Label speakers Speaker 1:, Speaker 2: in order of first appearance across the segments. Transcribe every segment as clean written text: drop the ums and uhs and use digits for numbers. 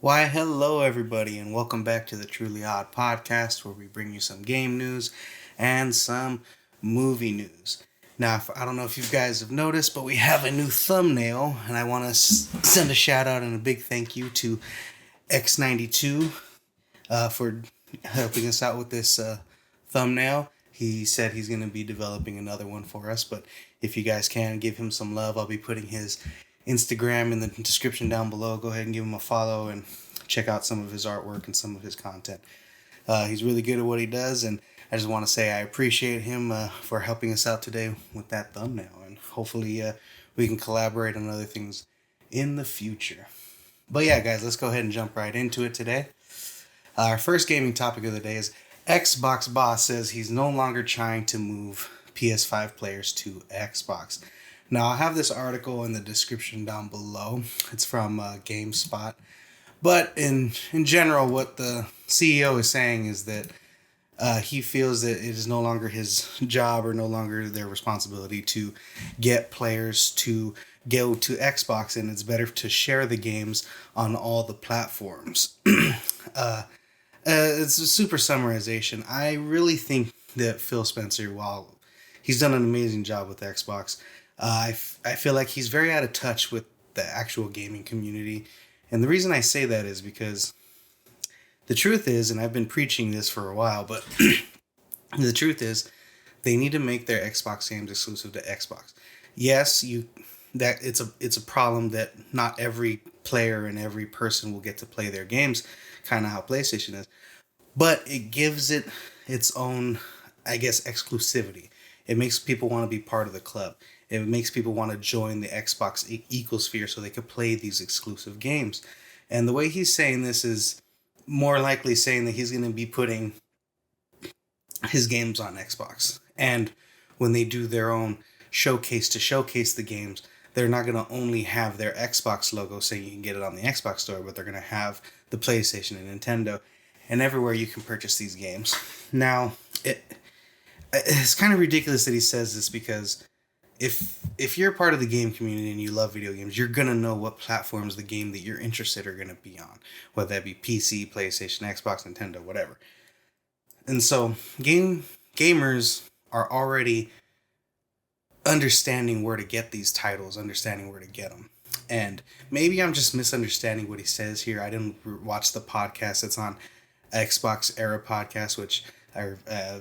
Speaker 1: Why, hello, everybody, and welcome back to the Truly Odd podcast, where we bring you some game news and some movie news. Now, I don't know if you guys have noticed, but we have a new thumbnail, and I want to send a shout out and a big thank you to X92 for helping us out with this thumbnail. He said he's going to be developing another one for us, but if you guys can, give him some love. I'll be putting his Instagram in the description down below. Go ahead and give him a follow and check out some of his artwork and some of his content. He's really good at what he does, and I just want to say I appreciate him for helping us out today with that thumbnail, and hopefully we can collaborate on other things in the future. But yeah, guys, let's go ahead and jump right into it today. Our first gaming topic of the day is Xbox boss says he's no longer trying to move PS5 players to Xbox. Now, I have this article in the description down below. It's from GameSpot. But in general, what the CEO is saying is that he feels that it is no longer his job or no longer their responsibility to get players to go to Xbox, and it's better to share the games on all the platforms. It's a super summarization. I really think that Phil Spencer, while he's done an amazing job with Xbox, I feel like he's very out of touch with the actual gaming community. And the reason I say that is because the truth is, and I've been preaching this for a while, but the truth is they need to make their Xbox games exclusive to Xbox. Yes, it's a problem that not every player and every person will get to play their games, kind of how PlayStation is. But it gives it its own, I guess, exclusivity. It makes people want to be part of the club. It makes people want to join the Xbox ecosphere so they could play these exclusive games. And the way he's saying this is more likely saying that he's going to be putting his games on Xbox. And when they do their own showcase to showcase the games, they're not going to only have their Xbox logo saying you can get it on the Xbox store, but they're going to have the PlayStation and Nintendo and everywhere you can purchase these games. Now, it's kind of ridiculous that he says this because if you're part of the game community and you love video games, you're going to know what platforms the game that you're interested are going to be on, whether that be PC, PlayStation, Xbox, Nintendo, whatever. And so gamers are already understanding where to get these titles, understanding where to get them. And maybe I'm just misunderstanding what he says here. I didn't watch the podcast. It's on Xbox Era Podcast, which are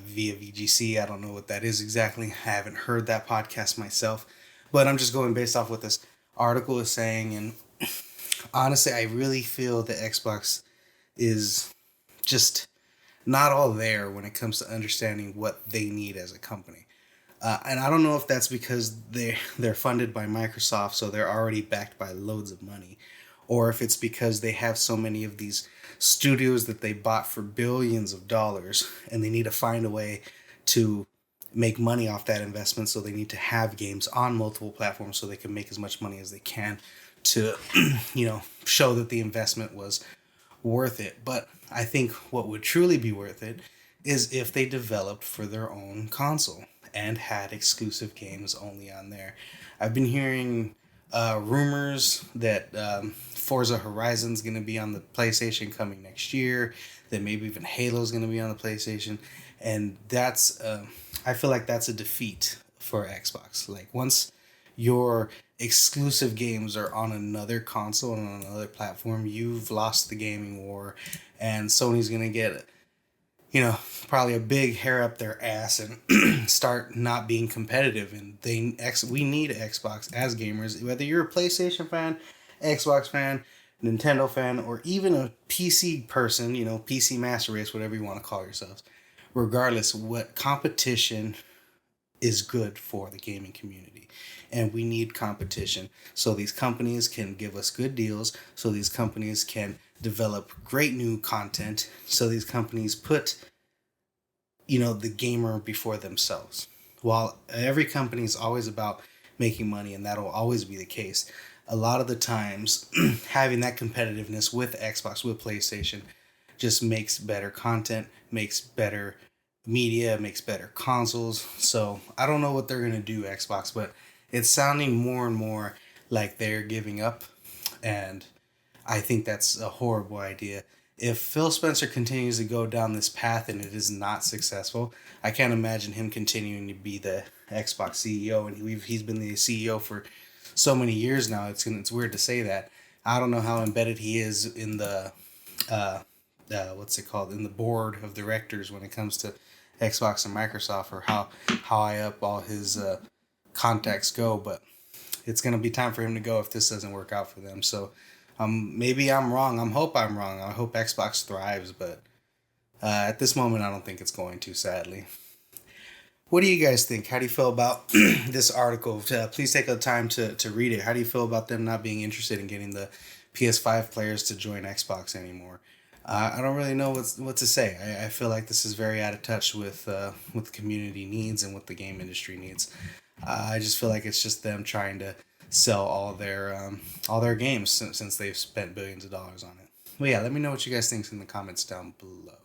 Speaker 1: via VGC. I don't know what that is exactly. I haven't heard that podcast myself, but I'm just going based off what this article is saying. And honestly, I really feel that Xbox is just not all there when it comes to understanding what they need as a company. And I don't know if that's because they're funded by Microsoft, so they're already backed by loads of money, or if it's because they have so many of these studios that they bought for billions of dollars, and they need to find a way to make money off that investment, so they need to have games on multiple platforms so they can make as much money as they can to, show that the investment was worth it. But I think what would truly be worth it is if they developed for their own console and had exclusive games only on there. I've been hearing rumors that Forza Horizon's going to be on the PlayStation coming next year, that maybe even Halo's going to be on the PlayStation, and that's I feel like that's a defeat for Xbox. Like, once your exclusive games are on another console and on another platform, you've lost the gaming war, and Sony's going to get probably a big hair up their ass and start not being competitive. And we need Xbox as gamers, whether you're a PlayStation fan, Xbox fan, Nintendo fan, or even a PC person, PC master race, whatever you want to call yourselves. Regardless, what competition is good for the gaming community. And we need competition so these companies can give us good deals, so these companies can develop great new content, so these companies put the gamer before themselves. While every company is always about making money, and that'll always be the case, a lot of the times having that competitiveness with Xbox, with PlayStation, just makes better content, makes better media, makes better consoles. So I don't know what they're going to do, Xbox, but it's sounding more and more like they're giving up. And I think that's a horrible idea. If Phil Spencer continues to go down this path and it is not successful, I can't imagine him continuing to be the Xbox CEO. And he's been the CEO for so many years now. It's weird to say that. I don't know how embedded he is in the uh, what's it called, in the board of directors when it comes to Xbox and Microsoft, or how high up all his contacts go. But it's gonna be time for him to go if this doesn't work out for them. So maybe I'm wrong. I'm wrong. I hope Xbox thrives, but at this moment, I don't think it's going to. Sadly. What do you guys think? How do you feel about this article? Please take the time to read it. How do you feel about them not being interested in getting the PS5 players to join Xbox anymore? I don't really know what to say. I feel like this is very out of touch with what the community needs and what the game industry needs. I just feel like it's just them trying to sell all their games since they've spent billions of dollars on it. Well, yeah, let me know what you guys think in the comments down below.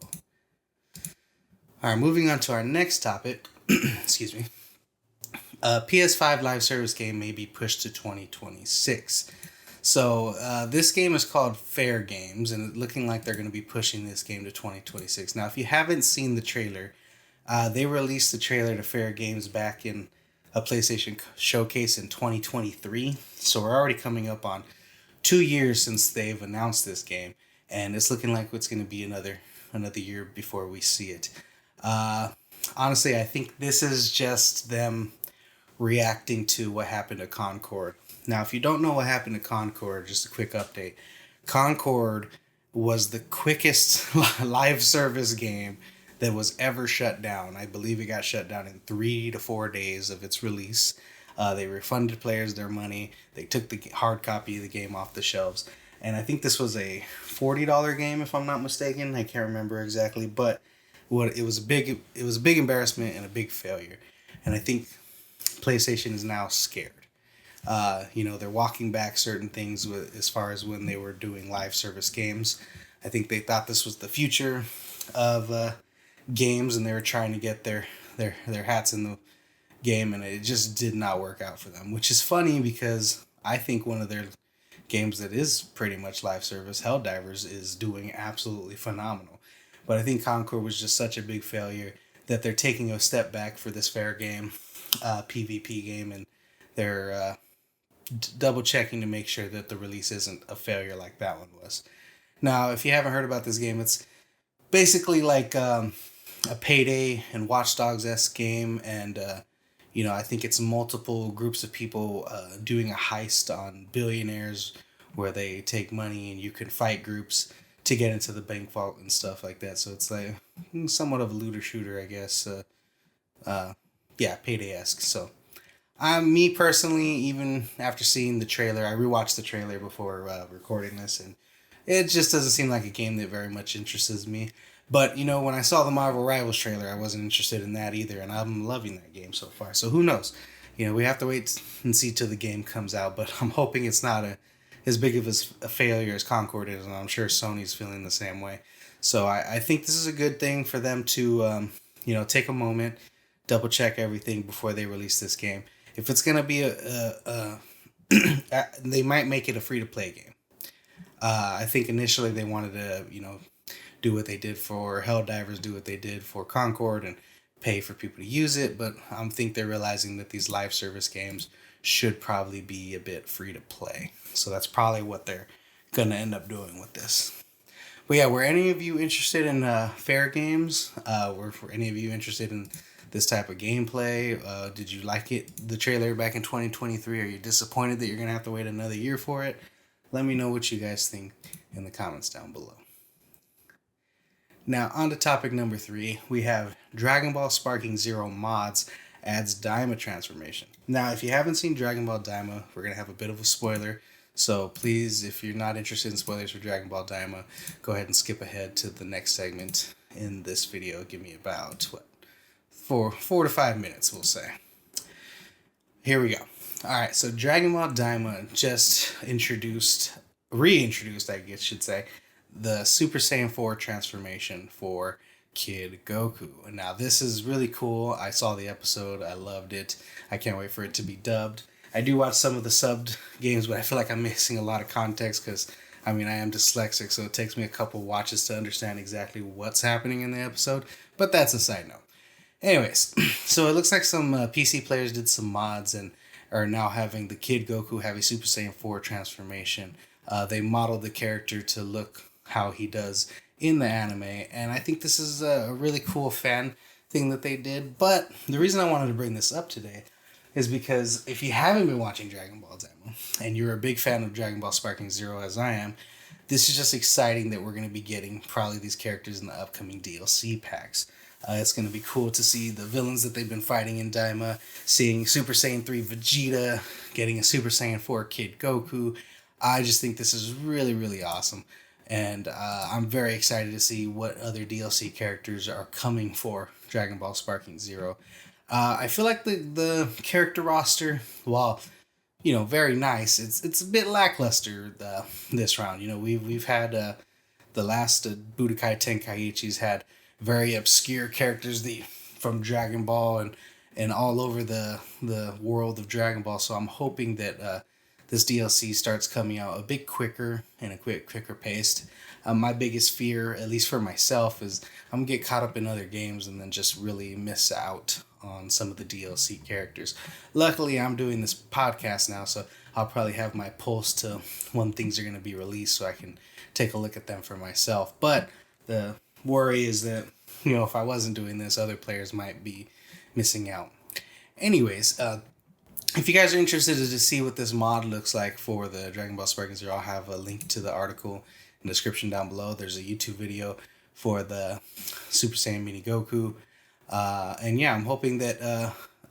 Speaker 1: All right, moving on to our next topic. Excuse me. PS5 live service game may be pushed to 2026. So this game is called Fair Games, and it's looking like they're going to be pushing this game to 2026. Now, if you haven't seen the trailer, they released the trailer to Fair Games back in a PlayStation showcase in 2023. So we're already coming up on 2 years since they've announced this game, and it's looking like it's going to be another year before we see it. Honestly, I think this is just them reacting to what happened to Concord. Now, if you don't know what happened to Concord, just a quick update. Concord was the quickest live service game that was ever shut down. I believe it got shut down in 3 to 4 days of its release. They refunded players their money. They took the hard copy of the game off the shelves. And I think this was a $40 game, if I'm not mistaken. I can't remember exactly, but it was a big embarrassment and a big failure. And I think PlayStation is now scared. They're walking back certain things as far as when they were doing live service games. I think they thought this was the future of games, and they were trying to get their hats in the game, and it just did not work out for them, which is funny because I think one of their games that is pretty much live service, Helldivers, is doing absolutely phenomenal. But I think Concord was just such a big failure that they're taking a step back for this Fair Game PvP game, and they're double checking to make sure that the release isn't a failure like that one was. Now, if you haven't heard about this game, it's basically like a Payday and Watch Dogs-esque game, and I think it's multiple groups of people doing a heist on billionaires where they take money and you can fight groups to get into the bank vault and stuff like that. So it's like somewhat of a looter shooter, I guess. Payday-esque. So me personally, even after seeing the trailer, I rewatched the trailer before recording this, and it just doesn't seem like a game that very much interests me. But, when I saw the Marvel Rivals trailer, I wasn't interested in that either, and I'm loving that game so far. So who knows? We have to wait and see till the game comes out, but I'm hoping it's not as big of a failure as Concord is, and I'm sure Sony's feeling the same way. So I think this is a good thing for them to, take a moment, double check everything before they release this game. If it's going to be they might make it a free-to-play game. I think initially they wanted to, do what they did for Helldivers, do what they did for Concord, and pay for people to use it. But I think they're realizing that these live service games should probably be a bit free to play. So that's probably what they're going to end up doing with this. But yeah, were any of you interested in Fair Games? Were any of you interested in this type of gameplay? Did you like the trailer back in 2023? Are you disappointed that you're going to have to wait another year for it? Let me know what you guys think in the comments down below. Now, on to topic number 3, we have Dragon Ball Sparking Zero Mods adds Daima Transformation. Now, if you haven't seen Dragon Ball Daima, we're going to have a bit of a spoiler. So please, if you're not interested in spoilers for Dragon Ball Daima, go ahead and skip ahead to the next segment in this video. Give me about, 4 to 5 minutes, we'll say. Here we go. Alright, so Dragon Ball Daima just reintroduced, I guess should say, the Super Saiyan 4 transformation for Kid Goku. And now this is really cool. I saw the episode. I loved it. I can't wait for it to be dubbed. I do watch some of the subbed games, but I feel like I'm missing a lot of context because I mean, I am dyslexic, so it takes me a couple watches to understand exactly what's happening in the episode, but that's a side note. Anyways, so it looks like some PC players did some mods and are now having the Kid Goku have a Super Saiyan 4 transformation. They modeled the character to look how he does in the anime, and I think this is a really cool fan thing that they did. But the reason I wanted to bring this up today is because if you haven't been watching Dragon Ball Daima, and you're a big fan of Dragon Ball Sparking Zero as I am, this is just exciting that we're going to be getting probably these characters in the upcoming DLC packs. It's going to be cool to see the villains that they've been fighting in Daima, seeing Super Saiyan 3 Vegeta, getting a Super Saiyan 4 Kid Goku. I just think this is really, really awesome. And I'm very excited to see what other DLC characters are coming for Dragon Ball Sparking Zero. I feel like the character roster, while very nice, it's a bit lackluster this round. We've had the last Budokai Tenkaichi's had very obscure characters from Dragon Ball and all over the world of Dragon Ball. So I'm hoping that this DLC starts coming out a bit quicker and a quicker paced. My biggest fear, at least for myself, is I'm gonna get caught up in other games and then just really miss out on some of the DLC characters. Luckily, I'm doing this podcast now, so I'll probably have my pulse to when things are going to be released so I can take a look at them for myself. But the worry is that, if I wasn't doing this, other players might be missing out. Anyways, if you guys are interested to see what this mod looks like for the Dragon Ball Sparking Zero, I'll have a link to the article in the description down below. There's a YouTube video for the Super Saiyan Mini Goku. And yeah, I'm hoping that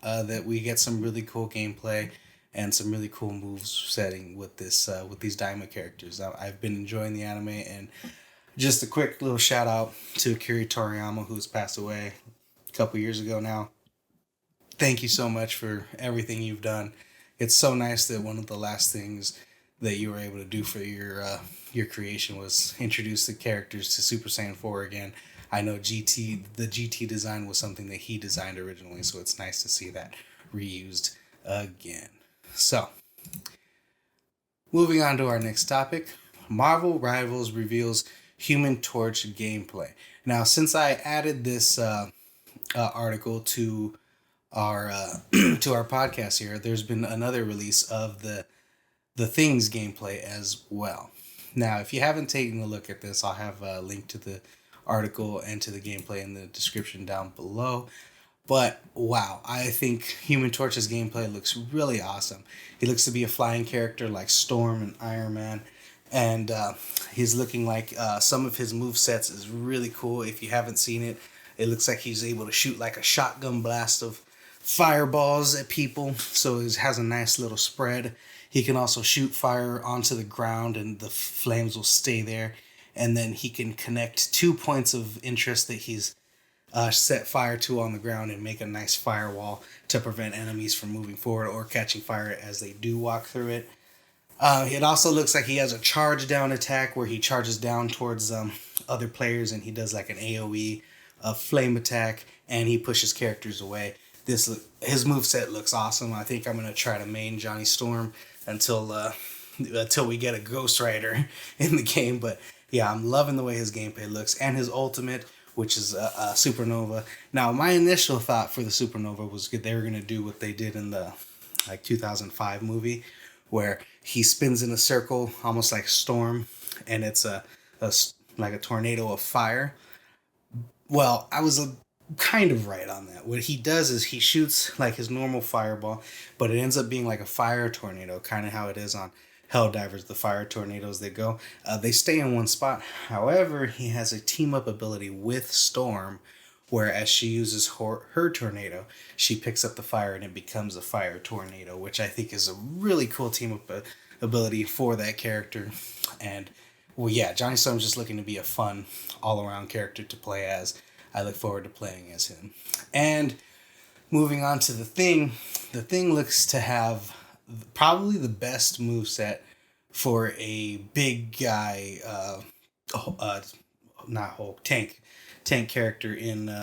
Speaker 1: that we get some really cool gameplay and some really cool moves setting with these Daima characters. I've been enjoying the anime, and just a quick little shout out to Akira Toriyama, who's passed away a couple years ago now. Thank you so much for everything you've done. It's so nice that one of the last things that you were able to do for your creation was introduce the characters to Super Saiyan 4 again. I know the GT design was something that he designed originally, so it's nice to see that reused again. So, moving on to our next topic, Marvel Rivals reveals Human Torch gameplay. Now, since I added this article to our to our podcast here, there's been another release of the Things gameplay as well. Now, if you haven't taken a look at this, I'll have a link to the article and to the gameplay in the description down below. But wow, I think Human Torch's gameplay looks really awesome. He looks to be a flying character like Storm and Iron Man, and he's looking like some of his movesets is really cool. If you haven't seen it, it looks like he's able to shoot like a shotgun blast of fireballs at people, so he has a nice little spread. He can also shoot fire onto the ground and the flames will stay there. And then he can connect 2 points of interest that he's set fire to on the ground and make a nice firewall to prevent enemies from moving forward or catching fire as they do walk through it. It also looks like he has a charge down attack where he charges down towards other players and he does like an AoE, a flame attack, and he pushes characters away. His moveset looks awesome. I think I'm going to try to main Johnny Storm until we get a Ghost Rider in the game, but yeah, I'm loving the way his gameplay looks, and his ultimate, which is a Supernova. Now, my initial thought for the Supernova was they were going to do what they did in the 2005 movie, where he spins in a circle, almost like Storm, and it's like a tornado of fire. Well, I was kind of right on that. What he does is he shoots like his normal fireball, but it ends up being like a fire tornado, kind of how it is on Helldivers, the fire tornadoes that go. They stay in one spot. However, he has a team-up ability with Storm, where as she uses her tornado, she picks up the fire and it becomes a fire tornado, which I think is a really cool team-up ability for that character. And, well, yeah, Johnny Storm's just looking to be a fun, all-around character to play as. I look forward to playing as him. And moving on to the Thing looks to have probably the best moveset for a big guy, not Hulk, tank character in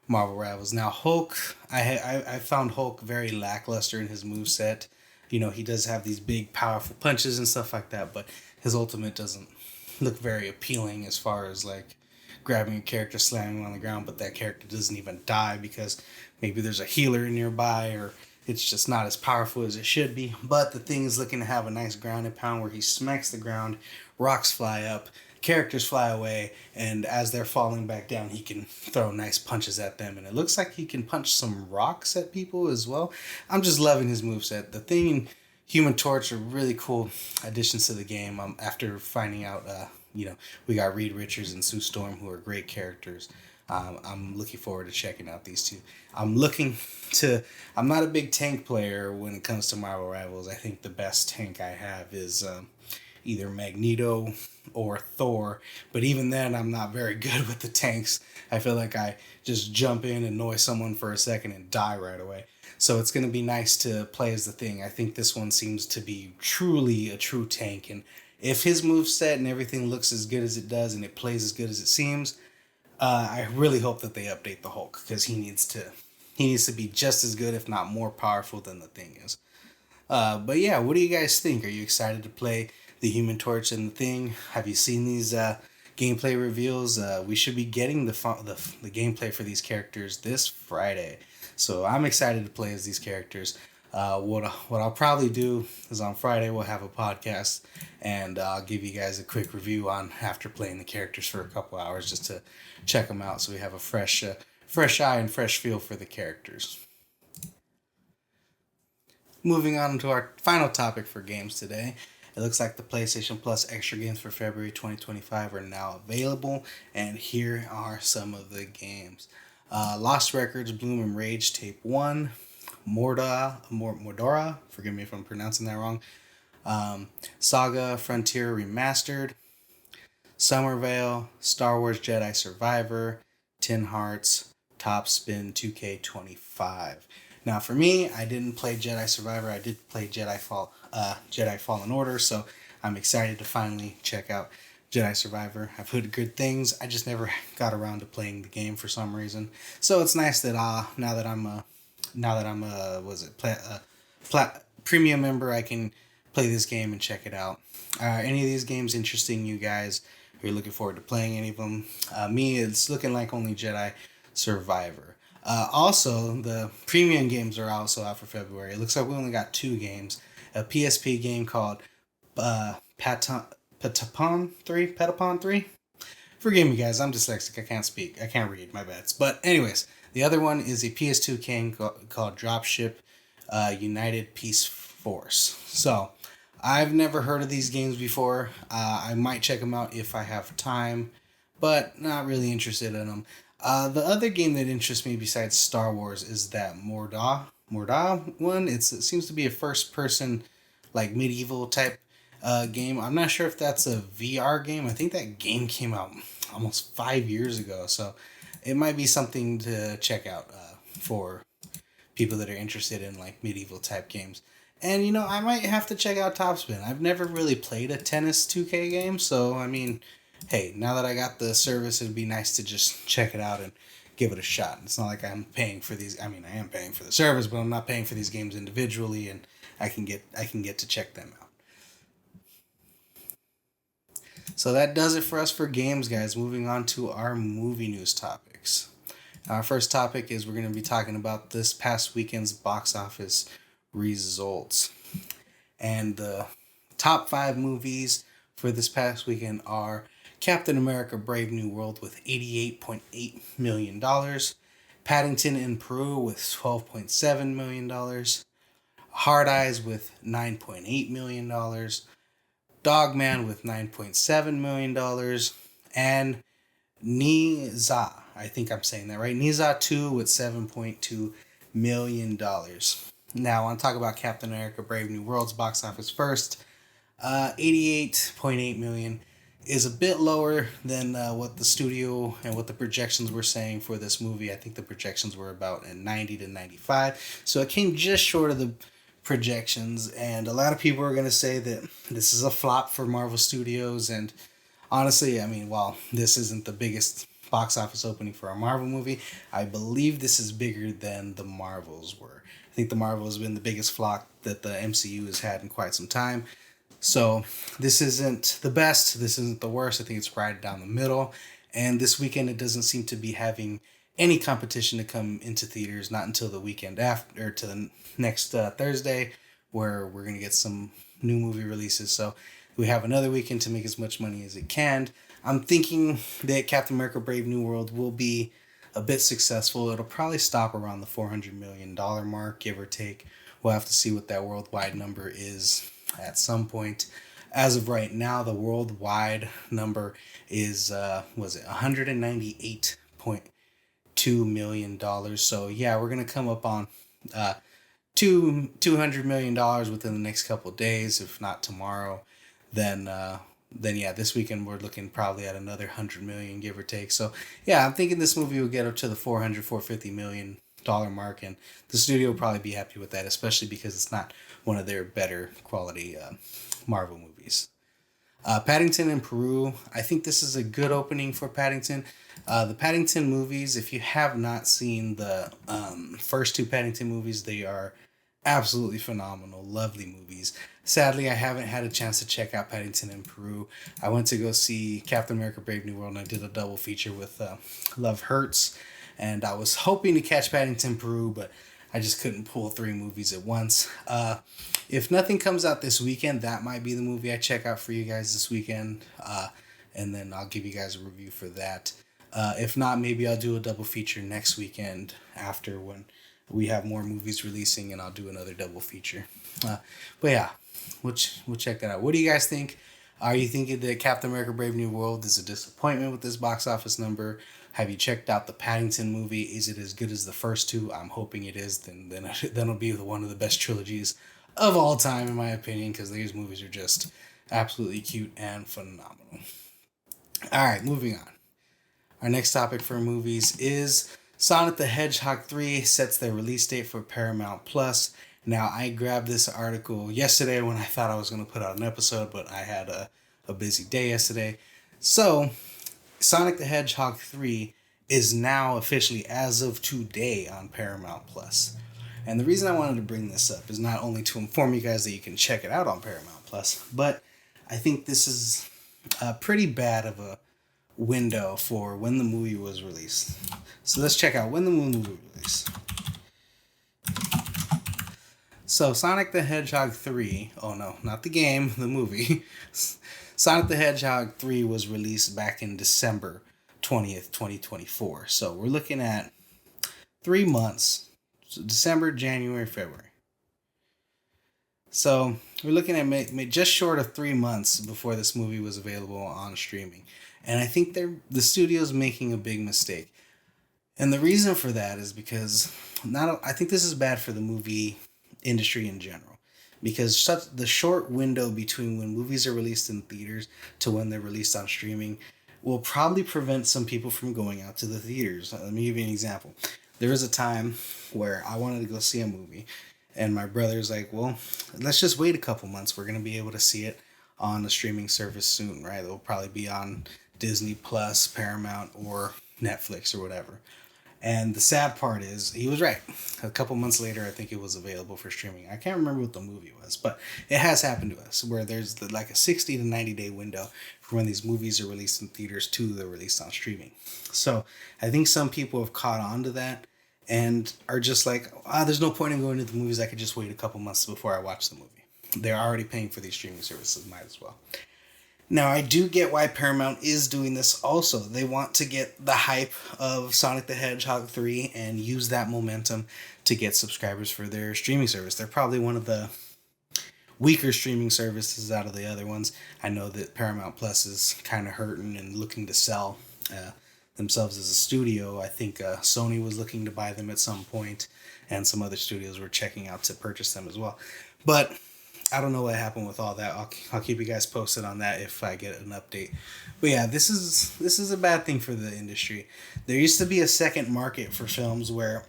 Speaker 1: Marvel Rivals. Now Hulk, I found Hulk very lackluster in his moveset. He does have these big powerful punches and stuff like that, but his ultimate doesn't look very appealing as far as like grabbing a character, slamming him on the ground, but that character doesn't even die because maybe there's a healer nearby, or it's just not as powerful as it should be. But the thing is looking to have a nice ground and pound where he smacks the ground, rocks fly up, characters fly away, and as they're falling back down, he can throw nice punches at them. And it looks like he can punch some rocks at people as well. I'm just loving his moveset. The Thing and Human Torch are really cool additions to the game. After finding out, we got Reed Richards and Sue Storm, who are great characters. I'm looking forward to checking out these two. I'm not a big tank player when it comes to Marvel Rivals. I think the best tank I have is either Magneto or Thor. But even then, I'm not very good with the tanks. I feel like I just jump in, annoy someone for a second, and die right away. So it's going to be nice to play as the Thing. I think this one seems to be truly a true tank. And if his moveset and everything looks as good as it does and it plays as good as it seems, I really hope that they update the Hulk, because he needs to be just as good, if not more powerful than the Thing is. But yeah, what do you guys think? Are you excited to play the Human Torch and the Thing? Have you seen these gameplay reveals? We should be getting the gameplay for these characters this Friday. So I'm excited to play as these characters. What I'll probably do is on Friday we'll have a podcast, and I'll give you guys a quick review on after playing the characters for a couple hours, just to check them out, so we have a fresh eye and fresh feel for the characters. Moving on to our final topic for games today. It looks like the PlayStation Plus extra games for February 2025 are now available, and here are some of the games. Lost Records, Bloom and Rage Tape 1, Mordora, forgive me if I'm pronouncing that wrong, Saga Frontier Remastered, Somerville, Star Wars Jedi Survivor, Tin Hearts, Top Spin 2K25. Now for me, I didn't play Jedi Survivor, I did play Jedi Fallen Order, so I'm excited to finally check out Jedi Survivor. I've heard good things. I just never got around to playing the game for some reason. So it's nice that now that I'm a premium member, I can play this game and check it out. Any of these games interesting you guys? Are you looking forward to playing any of them? Me, it's looking like only Jedi Survivor. Also, the premium games are also out for February. It looks like we only got 2 games. A PSP game called Petapon 3. Forgive me, guys. I'm dyslexic. I can't speak. I can't read. My bad. But anyways, the other one is a PS2 game called Dropship United Peace Force. So, I've never heard of these games before. I might check them out if I have time, but not really interested in them. The other game that interests me besides Star Wars is that Morda one. It seems to be a first-person, like, medieval type game. I'm not sure if that's a VR game. I think that game came out almost 5 years ago, so it might be something to check out for people that are interested in like medieval type games. And I might have to check out Topspin. I've never really played a tennis 2K game, so I mean, hey, now that I got the service, it'd be nice to just check it out and give it a shot. It's not like I'm paying for these. I mean, I am paying for the service, but I'm not paying for these games individually, and I can get to check them out. So that does it for us for games, guys. Moving on to our movie news topics. Our first topic is we're going to be talking about this past weekend's box office results. And the top 5 movies for this past weekend are Captain America Brave New World with $88.8 million, Paddington in Peru with $12.7 million, Hard Eyes with $9.8 million, Dogman with $9.7 million, and Niza, I think I'm saying that right, Niza 2 with $7.2 million. Now, I want to talk about Captain America Brave New World's box office first. $88.8 million is a bit lower than what the studio and what the projections were saying for this movie. I think the projections were about 90 to 95, so it came just short of the projections, and a lot of people are going to say that this is a flop for Marvel Studios. And honestly, I mean, while this isn't the biggest box office opening for a Marvel movie, I believe this is bigger than the Marvels were. I think the Marvel has been the biggest flop that the MCU has had in quite some time. So this isn't the best. This isn't the worst. I think it's right down the middle. And this weekend, it doesn't seem to be having any competition to come into theaters. Not until the weekend after, or to the next Thursday, where we're gonna get some new movie releases. So we have another weekend to make as much money as it can. I'm thinking that Captain America: Brave New World will be a bit successful. It'll probably stop around the $400 million mark, give or take. We'll have to see what that worldwide number is at some point. As of right now, the worldwide number is was it $198.2 million. So yeah, we're gonna come up on $200 million within the next couple of days, if not tomorrow. Then yeah, this weekend we're looking probably at another 100 million, give or take. So yeah, I'm thinking this movie will get up to the 400-450 million dollar mark, and the studio will probably be happy with that, especially because it's not one of their better quality Marvel movies. Paddington in Peru. I think this is a good opening for Paddington. The Paddington movies, if you have not seen the first two Paddington movies, they are absolutely phenomenal, lovely movies. Sadly, I haven't had a chance to check out Paddington in Peru. I went to go see Captain America: Brave New World, and I did a double feature with Love Hurts, and I was hoping to catch Paddington Peru, but I just couldn't pull three movies at once. If nothing comes out this weekend, that might be the movie I check out for you guys this weekend, and then I'll give you guys a review for that. If not, maybe I'll do a double feature next weekend after, when we have more movies releasing, and I'll do another double feature. But yeah, we'll check that out. What do you guys think? Are you thinking that Captain America: Brave New World is a disappointment with this box office number? Have you checked out the Paddington movie? Is it as good as the first two? I'm hoping it is. Then it'll be one of the best trilogies of all time, in my opinion, because these movies are just absolutely cute and phenomenal. All right, moving on. Our next topic for movies is Sonic the Hedgehog 3 sets their release date for Paramount Plus. Now, I grabbed this article yesterday when I thought I was going to put out an episode, but I had a busy day yesterday. So, Sonic the Hedgehog 3 is now officially, as of today, on Paramount Plus. And the reason I wanted to bring this up is not only to inform you guys that you can check it out on Paramount Plus, but I think this is pretty bad of a window for when the movie was released. So let's check out when the movie was released. So Sonic the Hedgehog 3, oh no, not the game, the movie. Sonic the Hedgehog 3 was released back in December 20th, 2024. So we're looking at 3 months. So December, January, February. So we're looking at just short of 3 months before this movie was available on streaming. And I think the studio's making a big mistake. And the reason for that is because I think this is bad for the movie industry in general. Because the short window between when movies are released in theaters to when they're released on streaming will probably prevent some people from going out to the theaters. Let me give you an example. There was a time where I wanted to go see a movie, and my brother's like, well, let's just wait a couple months. We're going to be able to see it on a streaming service soon, right? It'll probably be on Disney Plus, Paramount, or Netflix or whatever. And the sad part is, he was right. A couple months later, I think it was available for streaming. I can't remember what the movie was, but it has happened to us, where there's like a 60 to 90 day window for when these movies are released in theaters to they're released on streaming. So I think some people have caught on to that and are just like, there's no point in going to the movies. I could just wait a couple months before I watch the movie. They're already paying for these streaming services, might as well. Now, I do get why Paramount is doing this also. They want to get the hype of Sonic the Hedgehog 3 and use that momentum to get subscribers for their streaming service. They're probably one of the weaker streaming services out of the other ones. I know that Paramount Plus is kind of hurting and looking to sell themselves as a studio. I think Sony was looking to buy them at some point, and some other studios were checking out to purchase them as well. But I don't know what happened with all that. I'll keep you guys posted on that if I get an update. But yeah, this is a bad thing for the industry. There used to be a second market for films where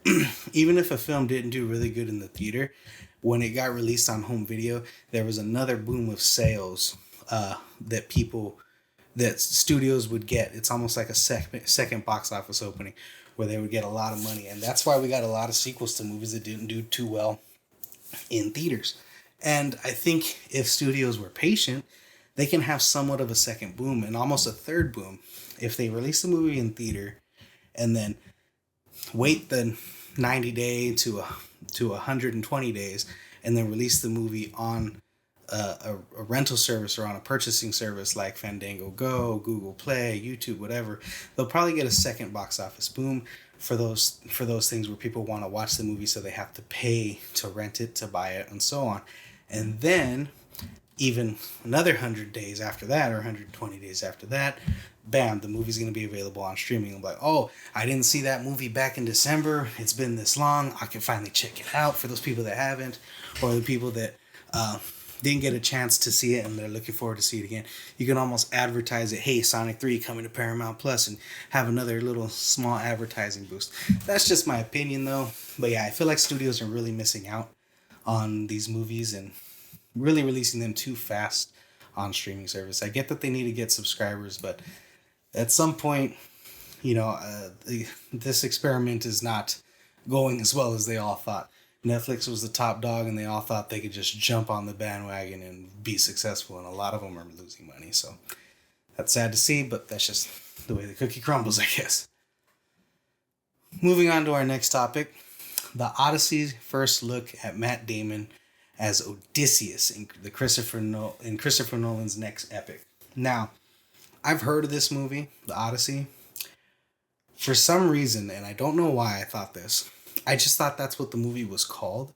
Speaker 1: even if a film didn't do really good in the theater, when it got released on home video, there was another boom of sales that studios would get. It's almost like a second box office opening where they would get a lot of money. And that's why we got a lot of sequels to movies that didn't do too well in theaters. And I think if studios were patient, they can have somewhat of a second boom and almost a third boom if they release the movie in theater and then wait the 90 day to 120 days and then release the movie on a rental service or on a purchasing service like Fandango Go, Google Play, YouTube, whatever. They'll probably get a second box office boom for those things where people want to watch the movie, so they have to pay to rent it, to buy it, and so on. And then even another 100 days after that, or 120 days after that, bam, the movie's going to be available on streaming. I'm like, oh, I didn't see that movie back in December. It's been this long. I can finally check it out, for those people that haven't, or the people that didn't get a chance to see it and they're looking forward to see it again. You can almost advertise it, hey, Sonic 3 coming to Paramount Plus, and have another little small advertising boost. That's just my opinion, though. But yeah, I feel like studios are really missing out on these movies and really releasing them too fast on streaming service. I get that they need to get subscribers, but at some point, this experiment is not going as well as they all thought. Netflix was the top dog, and they all thought they could just jump on the bandwagon and be successful, and a lot of them are losing money. So that's sad to see, but that's just the way the cookie crumbles, I guess. Moving on to our next topic, the Odyssey's first look at Matt Damon as Odysseus in Christopher Nolan's next epic. Now, I've heard of this movie, The Odyssey. For some reason, and I don't know why I thought this, I just thought that's what the movie was called.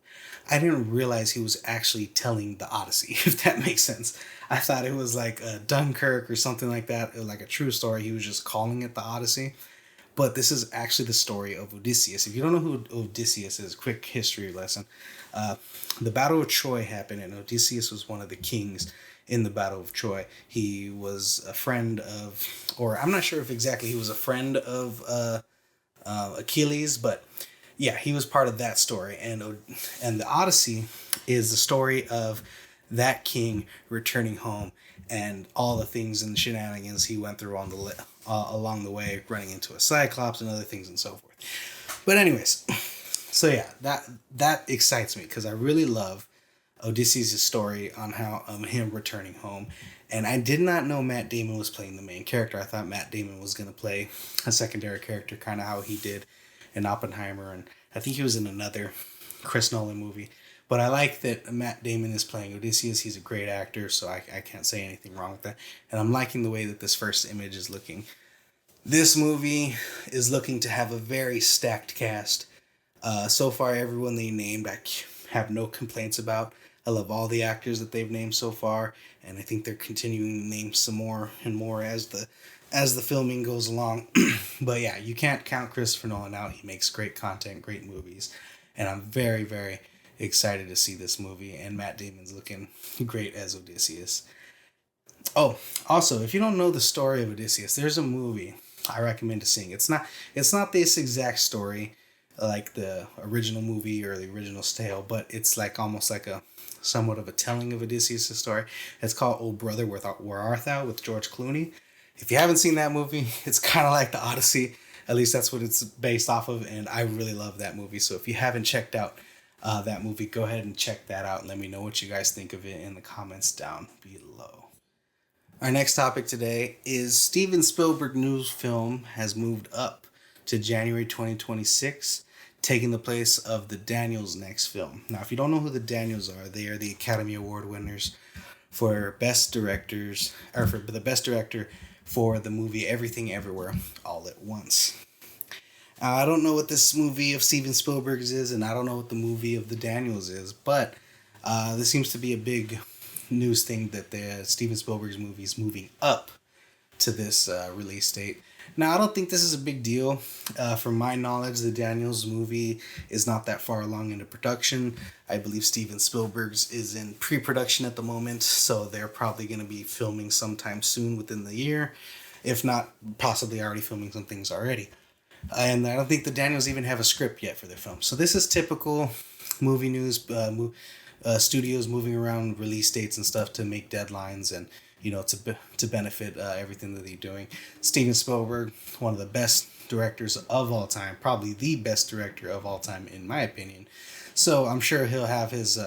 Speaker 1: I didn't realize he was actually telling the Odyssey, if that makes sense. I thought it was like a Dunkirk or something like that, like a true story. He was just calling it the Odyssey. But this is actually the story of Odysseus. If you don't know who Odysseus is, quick history lesson. The Battle of Troy happened, and Odysseus was one of the kings in the Battle of Troy. He was a friend of, or I'm not sure if exactly he was a friend of Achilles, but yeah, he was part of that story. And the Odyssey is the story of that king returning home and all the things and the shenanigans he went through on along the way, running into a Cyclops and other things and so forth. But anyways, so yeah, that excites me because I really love Odysseus' story on how him returning home. And I did not know Matt Damon was playing the main character. I thought Matt Damon was going to play a secondary character, kind of how he did in Oppenheimer, and I think he was in another Chris Nolan movie. But I like that Matt Damon is playing Odysseus. He's a great actor, so I can't say anything wrong with that. And I'm liking the way that this first image is looking. This movie is looking to have a very stacked cast. So far, everyone they named, I have no complaints about. I love all the actors that they've named so far, and I think they're continuing to name some more and more as the filming goes along. But yeah, you can't count Christopher Nolan out. He makes great content, great movies, and I'm very, very excited to see this movie, and Matt Damon's looking great as Odysseus. Oh, also, if you don't know the story of Odysseus, there's a movie I recommend seeing. It's not this exact story like the original movie or the original tale, but it's like almost like a somewhat of a telling of Odysseus' story. It's called Old Brother, Where Art Thou, with George Clooney. If you haven't seen that movie, it's kind of like the Odyssey. At least that's what it's based off of, and I really love that movie. So if you haven't checked out that movie, go ahead and check that out and let me know what you guys think of it in the comments down below. Our next topic today is Steven Spielberg's new film has moved up to January 2026, taking the place of the Daniels' next film. Now, if you don't know who the Daniels are, they are the Academy Award winners for Best Directors, or for the Best Director for the movie Everything Everywhere All at Once. I don't know what this movie of Steven Spielberg's is, and I don't know what the movie of the Daniels is, but this seems to be a big news thing that the Steven Spielberg's movie is moving up to this release date. Now, I don't think this is a big deal. From my knowledge, the Daniels movie is not that far along into production. I believe Steven Spielberg's is in pre-production at the moment, so they're probably going to be filming sometime soon within the year, if not possibly already filming some things already. And I don't think the Daniels even have a script yet for their film. So this is typical movie news, studios moving around release dates and stuff to make deadlines and, to benefit everything that they're doing. Steven Spielberg, one of the best directors of all time, probably the best director of all time in my opinion. So I'm sure he'll have his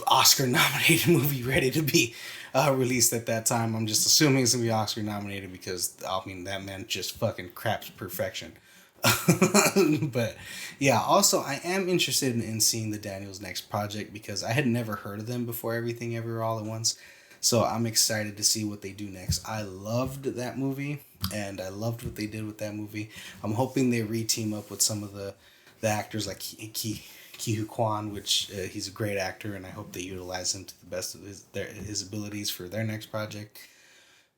Speaker 1: Oscar nominated movie ready to be released at that time. I'm just assuming it's gonna be Oscar nominated because I mean that man just fucking craps perfection. But yeah, also I am interested in seeing the Daniels' next project because I had never heard of them before Everything Everywhere All at Once. So I'm excited to see what they do next. I loved that movie and I loved what they did with that movie. I'm hoping they re-team up with some of the actors like Ki Hu Kwan, which he's a great actor, and I hope they utilize him to the best of his abilities for their next project.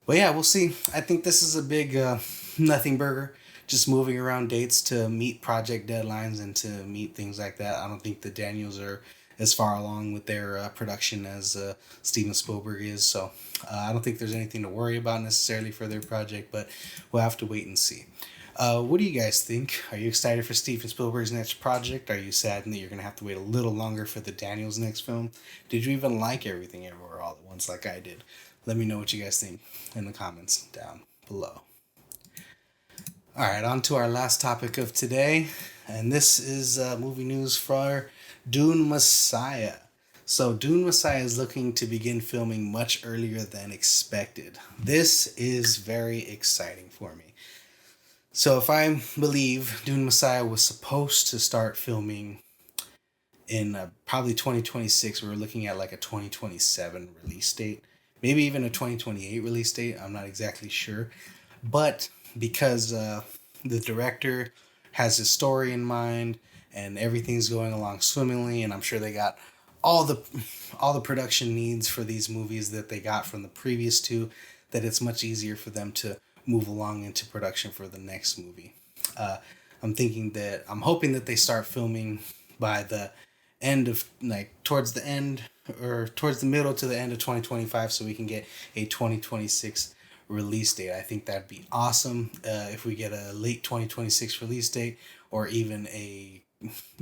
Speaker 1: But yeah, we'll see. I think this is a big nothing burger, just moving around dates to meet project deadlines and to meet things like that. I don't think the Daniels are as far along with their production as Steven Spielberg is, so I don't think there's anything to worry about necessarily for their project, but we'll have to wait and see. What do you guys think? Are you excited for Steven Spielberg's next project? Are you saddened that you're going to have to wait a little longer for the Daniels' next film? Did you even like Everything Everywhere All at Once like I did? Let me know what you guys think in the comments down below. Alright, on to our last topic of today. And this is movie news for Dune Messiah. So, Dune Messiah is looking to begin filming much earlier than expected. This is very exciting for me. So, if I believe, Dune Messiah was supposed to start filming in probably 2026. We're looking at like a 2027 release date, maybe even a 2028 release date. I'm not exactly sure. But because the director has his story in mind and everything's going along swimmingly, and I'm sure they got all the production needs for these movies that they got from the previous two, that it's much easier for them to move along into production for the next movie. I'm hoping that they start filming by the end of like towards the end or towards the middle to the end of 2025 so we can get a 2026 release date. I think that'd be awesome if we get a late 2026 release date or even a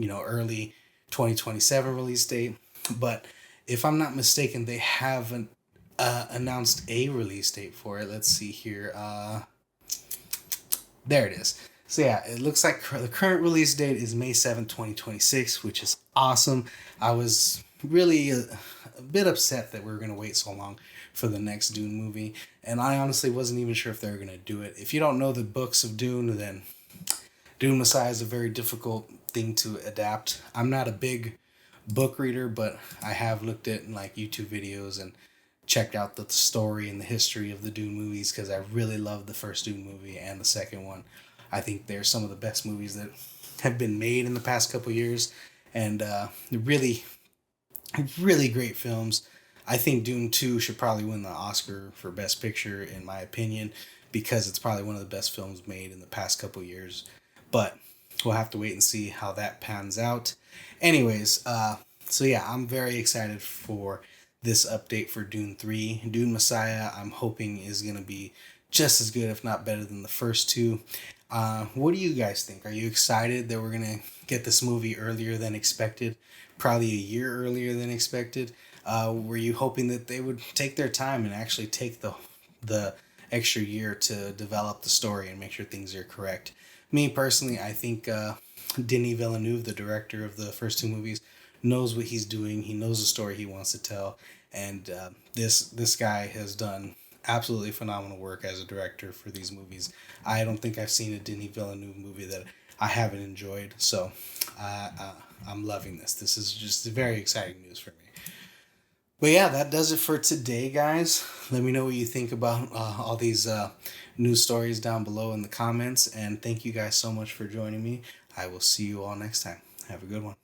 Speaker 1: early 2027 release date. But if I'm not mistaken, they haven't announced a release date for it. Let's see here. There it is. So yeah, it looks like the current release date is May 7th, 2026, which is awesome. I was really a bit upset that we were going to wait so long for the next Dune movie, and I honestly wasn't even sure if they were going to do it. If you don't know the books of Dune, then Dune Messiah is a very difficult thing to adapt. I'm not a big book reader, but I have looked at like YouTube videos and checked out the story and the history of the Dune movies because I really love the first Dune movie and the second one. I think they're some of the best movies that have been made in the past couple years, and really, really great films. I think Dune 2 should probably win the Oscar for Best Picture, in my opinion, because it's probably one of the best films made in the past couple years. But we'll have to wait and see how that pans out. Anyways, so yeah, I'm very excited for this update for Dune 3. Dune Messiah, I'm hoping, is going to be just as good, if not better, than the first two. What do you guys think? Are you excited that we're going to get this movie earlier than expected? Probably a year earlier than expected. Were you hoping that they would take their time and actually take the extra year to develop the story and make sure things are correct? Me personally, I think Denis Villeneuve, the director of the first two movies, knows what he's doing. He knows the story he wants to tell, and this guy has done absolutely phenomenal work as a director for these movies. I don't think I've seen a Denis Villeneuve movie that I haven't enjoyed, so I'm loving this. This is just very exciting news for me. But yeah, that does it for today, guys. Let me know what you think about all these news stories down below in the comments, and thank you guys so much for joining me. I will see you all next time. Have a good one.